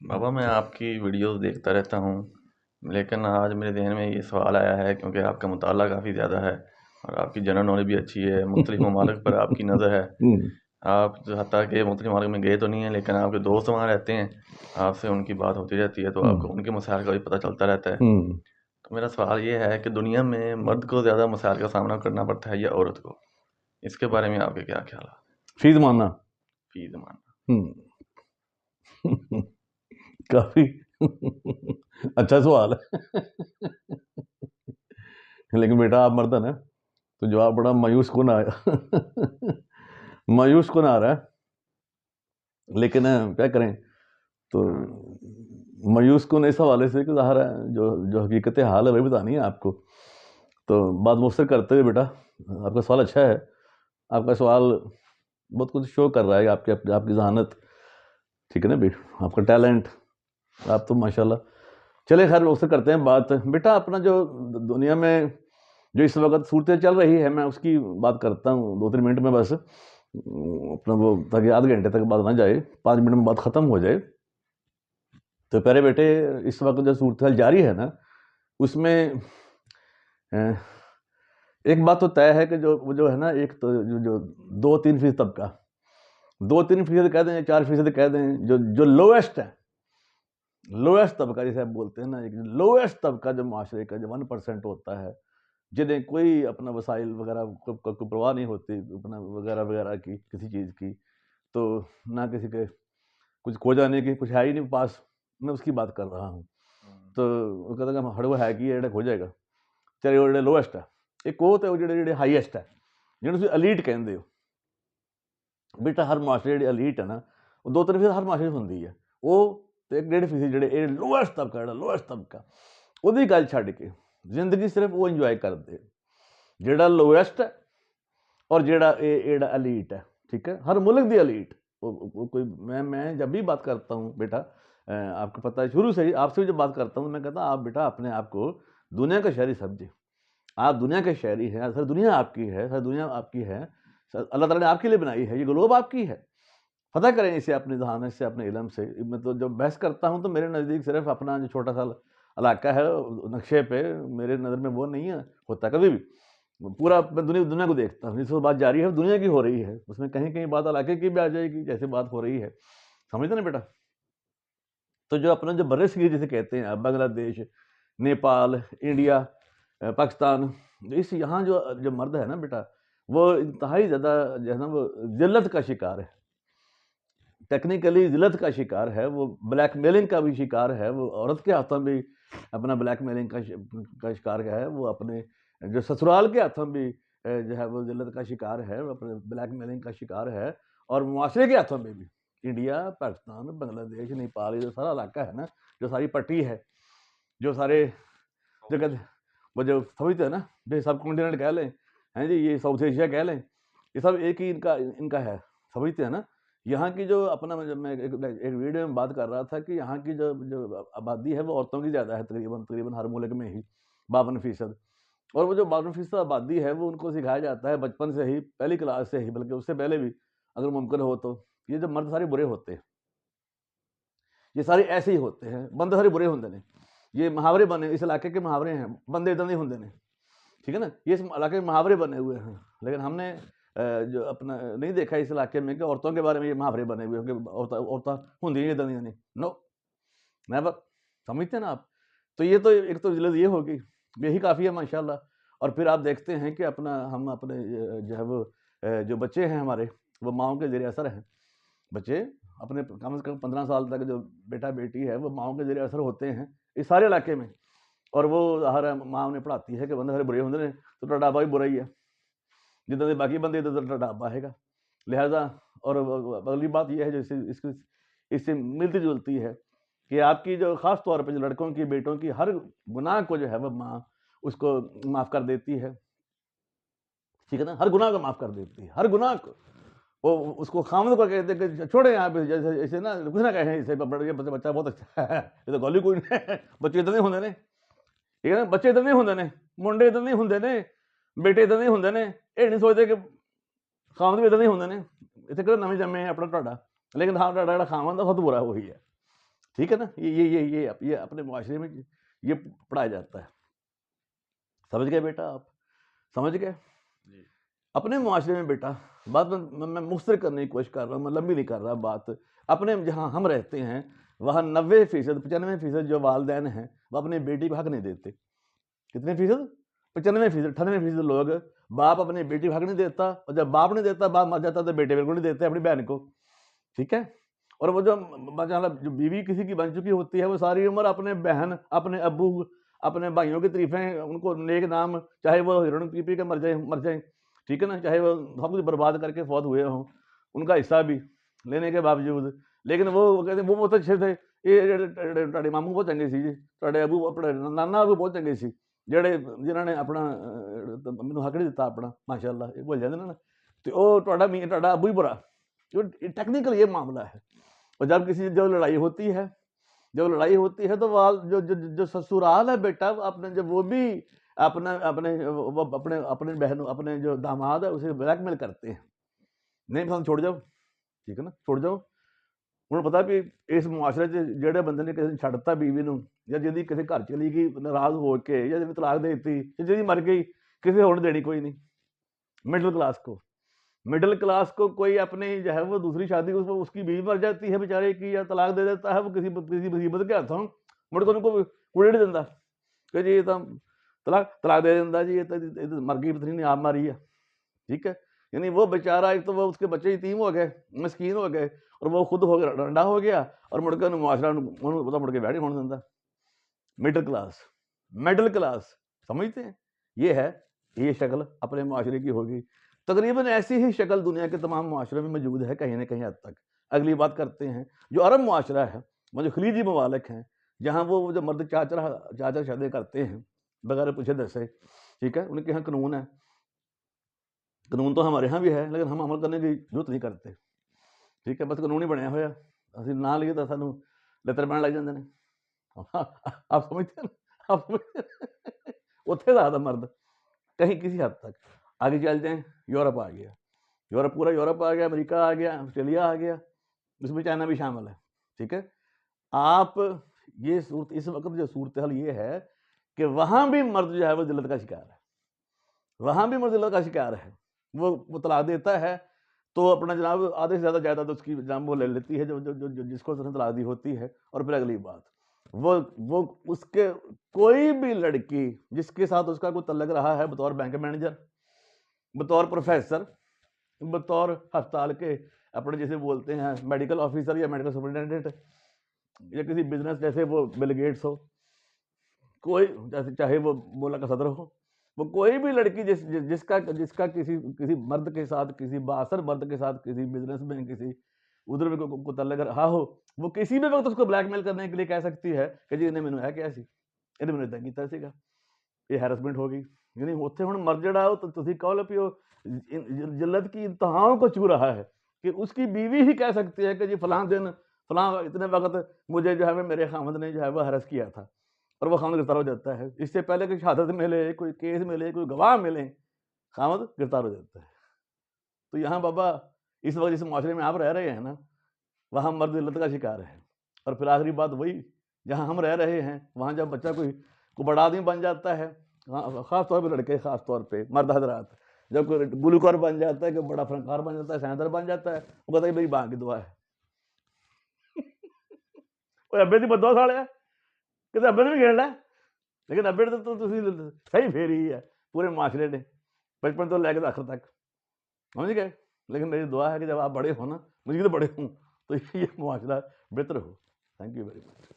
بابا میں آپ کی ویڈیوز دیکھتا رہتا ہوں، لیکن آج میرے ذہن میں یہ سوال آیا ہے کیونکہ آپ کا مطالعہ کافی زیادہ ہے اور آپ کی جنرل نالج بھی اچھی ہے، مختلف ممالک پر آپ کی نظر ہے۔ آپ جو حتیٰ کہ مختلف ممالک میں گئے تو نہیں ہیں، لیکن آپ کے دوست وہاں رہتے ہیں، آپ سے ان کی بات ہوتی رہتی ہے تو آپ کو ان کے مسائل کا بھی پتہ چلتا رہتا ہے۔ تو میرا سوال یہ ہے کہ دنیا میں مرد کو زیادہ مسائل کا سامنا کرنا پڑتا ہے یا عورت کو؟ اس کے بارے میں آپ کے کیا خیالات؟ فی زمانہ فی زمانہ کافی اچھا سوال ہے، لیکن بیٹا آپ مرد ہیں نا تو جواب بڑا مایوس کن آیا مایوس کن آ رہا ہے، لیکن کیا کریں تو مایوس کن اس حوالے سے کہ ظاہر ہے جو حقیقت حال ہے وہی بتانی ہے آپ کو۔ تو بات مجھ سے کرتے ہوئے بیٹا آپ کا سوال اچھا ہے، آپ کا سوال بہت کچھ شو کر رہا ہے، آپ کی ذہانت ٹھیک ہے نا بیٹا، آپ کا ٹیلنٹ، آپ تو ماشاءاللہ۔ چلے خیر اس سے کرتے ہیں بات۔ بیٹا اپنا جو دنیا میں جو اس وقت صورتیں چل رہی ہے میں اس کی بات کرتا ہوں 2-3 منٹ میں بس، اپنا وہ تاکہ آدھ گھنٹے تک بات نہ جائے، 5 منٹ میں بات ختم ہو جائے۔ تو پیارے بیٹے اس وقت جو صورتحال جاری ہے نا اس میں ایک بات تو طے ہے کہ جو ہے نا ایک تو جو 2-3% طبقہ، 2-3% کہہ دیں 4% کہہ دیں، جو لویسٹ ہے، لویسٹ طبقہ جسے آپ بولتے ہیں نا، ایک لویسٹ طبقہ جو معاشرے کا جو 1% ہوتا ہے، جنہیں کوئی اپنا وسائل وغیرہ کو پرواہ نہیں ہوتی اپنا وغیرہ وغیرہ کی کسی چیز کی، تو نہ کسی کے کچھ کھو جانے کی کچھ ہے ہی نہیں پاس، میں اس کی بات کر رہا ہوں۔ تو وہ کہتا ہے کہ ہڑو ہے کہ یہ کھو جائے گا، چلے وہ لویسٹ ہے، ایک وہ تو جڑے ہائیسٹ ہے جنہوں سے الیٹ کہندے ہو۔ بیٹا ہر معاشرے جڑی الیٹ ہے نا وہ 2-3% ہر معاشرے ہوندی ہے، وہ 1-1.5% جڑے لویسٹ طبقہ جڑا لویسٹ طبقہ وہی گل چھڈ کے زندگی صرف وہ انجوائے کرتے جڑا لویسٹ ہے اور جڑا الیٹ ہے، ٹھیک ہے، ہر ملک دی الیٹ۔ کوئی میں جب بھی بات کرتا ہوں بیٹا آپ کو پتہ ہے شروع سے ہی آپ سے بھی جب بات کرتا ہوں میں کہتا ہوں آپ بیٹا اپنے آپ کو دنیا کا شہری سمجھیں، آپ دنیا کے شہری ہیں، سر دنیا آپ کی ہے، سر دنیا آپ کی ہے، اللہ تعالیٰ نے آپ کے لیے بنائی ہے، یہ گلوب آپ کی ہے، فتح کریں اسے اپنے ذہانت سے اپنے علم سے۔ میں تو جب بحث کرتا ہوں تو میرے نزدیک صرف اپنا جو چھوٹا سا علاقہ ہے نقشے پہ میرے نظر میں وہ نہیں ہے ہوتا کبھی بھی، پورا میں دنیا کو دیکھتا ہوں، جس وقت بات جاری ہے دنیا کی ہو رہی ہے، اس میں کہیں کہیں بات علاقے کی بھی آ جائے گی جیسے بات ہو رہی ہے، سمجھتے نا بیٹا۔ تو جو اپنا جو برصغیر جسے کہتے ہیں بنگلہ دیش، نیپال، انڈیا، پاکستان، اس یہاں جو مرد ہے نا بیٹا وہ انتہائی زیادہ جو ہے نا وہ ذلت کا شکار ہے، ٹیکنیکلی ذلت کا شکار ہے، وہ بلیک میلنگ کا بھی شکار ہے، وہ عورت کے ہاتھوں بھی اپنا بلیک میلنگ کا شکار ہے، وہ اپنے جو سسرال کے ہاتھوں بھی جو ہے وہ ذلت کا شکار ہے، وہ اپنے بلیک میلنگ کا شکار ہے، اور معاشرے کے ہاتھوں میں بھی انڈیا، پاکستان، بنگلہ دیش، نیپال، یہ جو سارا علاقہ ہے نا، جو ساری پٹی ہے، جو سارے جگہ وہ جو سمجھتے ہیں نا جو سب کانٹیننٹ کہہ لیں ہیں جی، یہ ساؤتھ ایشیا کہہ لیں، یہ سب ایک ہی ان کا ہے، سمجھتے ہیں نا۔ یہاں کی جو اپنا جب میں ایک ویڈیو میں بات کر رہا تھا کہ یہاں کی جو آبادی ہے وہ عورتوں کی زیادہ ہے تقریباً ہر ملک میں ہی 52%، اور وہ جو 52% آبادی ہے وہ ان کو سکھایا جاتا ہے بچپن سے ہی، پہلی کلاس سے ہی، بلکہ اس سے پہلے بھی اگر ممکن ہو تو، یہ جو مرد سارے برے ہوتے ہیں، یہ سارے ایسے ہی ہوتے ہیں، بندے سارے برے ہوندے نے، یہ محاورے بنے اس علاقے کے محاورے ہیں، بندے ادھر نہیں ہوندے نے، ٹھیک ہے نا، یہ اس علاقے میں محاورے بنے ہوئے ہیں، لیکن ہم نے جو اپنا نہیں دیکھا اس علاقے میں کہ عورتوں کے بارے میں یہ محاورے بنے ہوئے ہیں کہ عورتیں ہوندی ادھر نہیں، نو نیور، سمجھتے ہیں نا آپ۔ تو یہ تو ایک تو ذلت یہ ہوگی، یہی کافی ہے ماشاءاللہ۔ اور پھر آپ دیکھتے ہیں کہ ہم اپنے جو ہے وہ جو بچے ہیں ہمارے وہ ماؤں کے زیر اثر ہیں، بچے اپنے کم از کم 15 سال تک جو بیٹا بیٹی ہے وہ ماؤں کے زیر اثر ہوتے ہیں اس سارے علاقے میں، اور وہ ہر ماں انہیں پڑھاتی ہے کہ بندے سارے برے ہوندے نے تو تہاڈا ابا بھی برا ہی ہے، جدھر باقی بندے ادھر تہاڈا ابا ہے گا، لہٰذا۔ اور اگلی بات یہ ہے جو اس سے ملتی جلتی ہے کہ آپ کی جو خاص طور پہ جو لڑکوں کی بیٹوں کی ہر گناہ کو جو ہے وہ ماں اس کو معاف کر دیتی ہے، ٹھیک ہے نا، ہر گناہ کو معاف کر دیتی ہے، ہر گناہ کو، وہ اس کو خامد کو کہتے ہیں کہ چھوڑے یہاں پہ، جیسے ایسے نا کچھ نہ کہیں اسے بچہ بہت اچھا ہے، یہ تو گالی کوئی نہیں، بچے ادھر نہیں ہوندے نے، ٹھیک ہے نا، بچے ادھر نہیں ہوندے نے، منڈے ادھر نہیں ہوندے نے، بیٹے ادھر نہیں ہوندے نے، یہ نہیں سوچتے کہ خامد بھی ادھر نہیں ہوندے نے، اتنے کہ نویں جمے ہیں اپنا ٹاڈا، لیکن ہاں ٹاڈا جڑا خامد ہے بہت برا وہی ہے، ٹھیک ہے نا. یہ اپنے معاشرے میں یہ پڑھایا جاتا ہے. سمجھ گئے بیٹا آپ؟ سمجھ گئے؟ اپنے معاشرے میں بیٹا بات میں مختصر کرنے کی کوشش کر رہا ہوں, میں لمبی نہیں کر رہا بات. اپنے جہاں ہم رہتے ہیں وہاں 90%, 95% جو والدین ہیں وہ اپنی بیٹی کو حق نہیں دیتے. کتنے فیصد؟ 95%, 98% لوگ باپ اپنی بیٹی کو حق نہیں دیتا, اور جب باپ نہیں دیتا, باپ مر جاتا تو بیٹے بالکل نہیں دیتے اپنی بہن کو. ٹھیک ہے. اور وہ جو بیوی کسی کی بن چکی ہوتی ہے وہ ساری عمر اپنے بہن, اپنے ابو, اپنے بھائیوں کی تعریفیں, ان کو نیک نام, چاہے وہ ہیروئن پی پی کے مر جائیں, ٹھیک ہے نا, چاہے وہ سب کچھ برباد کر کے فوت ہوئے ہوں, ان کا حصہ بھی لینے کے باوجود. لیکن وہ کہتے ہیں وہ بہت اچھے تھے, یہ ماموں بہت چنگے سی جی, ابو اپنے نانا ابو بہت چنگے سی, جنہوں نے اپنا مینوں حق نہیں دیتا اپنا, ماشاء اللہ بول جاتے نا, تو وہ تہاڈا ابو ہی برا. ٹیکنیکل یہ معاملہ ہے. اور جب جب لڑائی ہوتی ہے تو جو سسرال ہے بیٹا جب وہ بھی اپنے بہنوں, اپنے جو داماد ہے اسے بلیک میل کرتے ہیں, نہیں پسند چھوڑ جاؤ, ٹھیک ہے نا, چھوڑ جاؤ. انہوں نے پتا بھی اس معاشرے جہے بندے نے کسی چھڑتا بیوی نو, یا جی کسی گھر چلی گئی ناراض ہو کے, یا جی طلاق دے دیتی, یا جی مر گئی, کسی اور دینی کوئی نہیں. مڈل کلاس کو کوئی اپنی جو ہے وہ دوسری شادی, اس کی بیوی مر جاتی ہے بیچارے کی, یا طلاق دے دیتا ہے, وہ کسی مصیبت کے ہاتھوں مڑ کے ان کو کوڑے نہیں دینا کہ جی یہ تو طلاق دے دینا جی, یہ تو مر گئی پتنی نہیں آپ ماری ہے. ٹھیک ہے. یعنی وہ بیچارہ ایک تو وہ اس کے بچے یتیم ہو گئے, مسکین ہو گئے, اور وہ خود ہو گیا ڈنڈا ہو گیا, اور مڑ کے معاشرہ مڑ کے بیٹھ ہونے دینا. مڈل کلاس سمجھتے ہیں, یہ شکل اپنے معاشرے کی ہوگی. تقریباً ایسی ہی شکل دنیا کے تمام معاشرے میں موجود ہے کہیں نہ کہیں حد تک. اگلی بات کرتے ہیں جو عرب معاشرہ ہے, وہ جو خلیجی ممالک ہیں, جہاں وہ جو مرد چاچا شادی کرتے ہیں بغیر پوچھے دسے, ٹھیک ہے, ان کے یہاں قانون ہے. قانون تو ہمارے یہاں بھی ہے, لیکن ہم عمل کرنے کی ضرورت نہیں کرتے. ٹھیک ہے, بس قانون ہی بنیا ہوا, اسی نہ لیے تو سانوں لتر پہن لگ جاتے ہیں. آپ سمجھتے ہیں نا, آپ اتنے زیادہ مرد کہیں کسی حد تک. آگے چل جائیں, یورپ آ گیا, پورا یورپ آ گیا, امریکہ آ گیا, آسٹریلیا آ گیا, اس میں چائنا بھی شامل ہے. ٹھیک ہے. آپ یہ اس وقت جو صورتحال یہ ہے کہ وہاں بھی مرد جو ہے وہ ذلت کا شکار ہے. وہ طلاق دیتا ہے تو اپنا جناب آدھے سے زیادہ جائیداد اس کی جناب وہ لے لیتی ہے, جو جس کو طلاق دی ہوتی ہے. اور پھر اگلی بات, وہ اس کے کوئی بھی لڑکی جس کے ساتھ اس کا کوئی تعلق رہا ہے, بطور بینک مینیجر, بطور پروفیسر, بطور ہسپتال کے اپنے جیسے بولتے ہیں میڈیکل آفیسر یا میڈیکل سپرنٹینڈنٹ, یا کسی بزنس جیسے وہ بل گیٹس ہو, کوئی جیسے چاہے وہ مولا کا صدر ہو, وہ کوئی بھی لڑکی جس کا کسی مرد کے ساتھ, کسی بااثر مرد کے ساتھ, کسی بزنس میں, کسی ادھر میں کو تعلق رہا ہو, وہ کسی بھی وقت اس کو بلیک میل کرنے کے لیے کہہ سکتی ہے کہ جی انہیں مینوں ہے کیا سی, انہیں مینوں کیتا سیگا, یہ ہیرسمنٹ ہوگی. یعنی اتنے ہوں مرد جڑا ہو تو تھی کہو لو پیو جلت کی انتہاؤں کو چھو رہا ہے کہ اس کی بیوی ہی کہہ سکتی ہے کہ جی فلاں دن فلاں اتنے وقت مجھے جو ہے میرے خامد نے جو ہے وہ ہرس کیا تھا, اور وہ خامد گرفتار ہو جاتا ہے. اس سے پہلے کہ شہادت ملے, کوئی کیس ملے, کوئی گواہ ملے, خامد گرفتار ہو جاتا ہے. تو یہاں بابا اس وقت جس معاشرے میں آپ رہ رہے ہیں نا, وہاں مرد ذلت کا شکار ہے. اور پھر آخری بات وہی, جہاں ہم رہ رہے ہیں وہاں جب بچہ کوئی بڑا آدمی بن جاتا ہے, خاص طور پہ لڑکے, خاص طور پہ مرد حضرات, جب کوئی گلوکار بن جاتا ہے, کوئی بڑا فنکار بن جاتا ہے, سائنسدان بن جاتا ہے, وہ کہتا ہے میری ماں کی دعا ہے. وہ ابے کی بدعا ساڑیا کہ ابے نے بھی کھیلنا ہے, لیکن ابے تو صحیح پھیری ہے پورے معاشرے نے, بچپن تو لے کے آخر تک, سمجھ گئے. لیکن میری دعا ہے کہ جب آپ بڑے ہو نا, مجھے تو بڑے ہوں, تو یہ معاشرہ بہتر ہو. Thank you very much.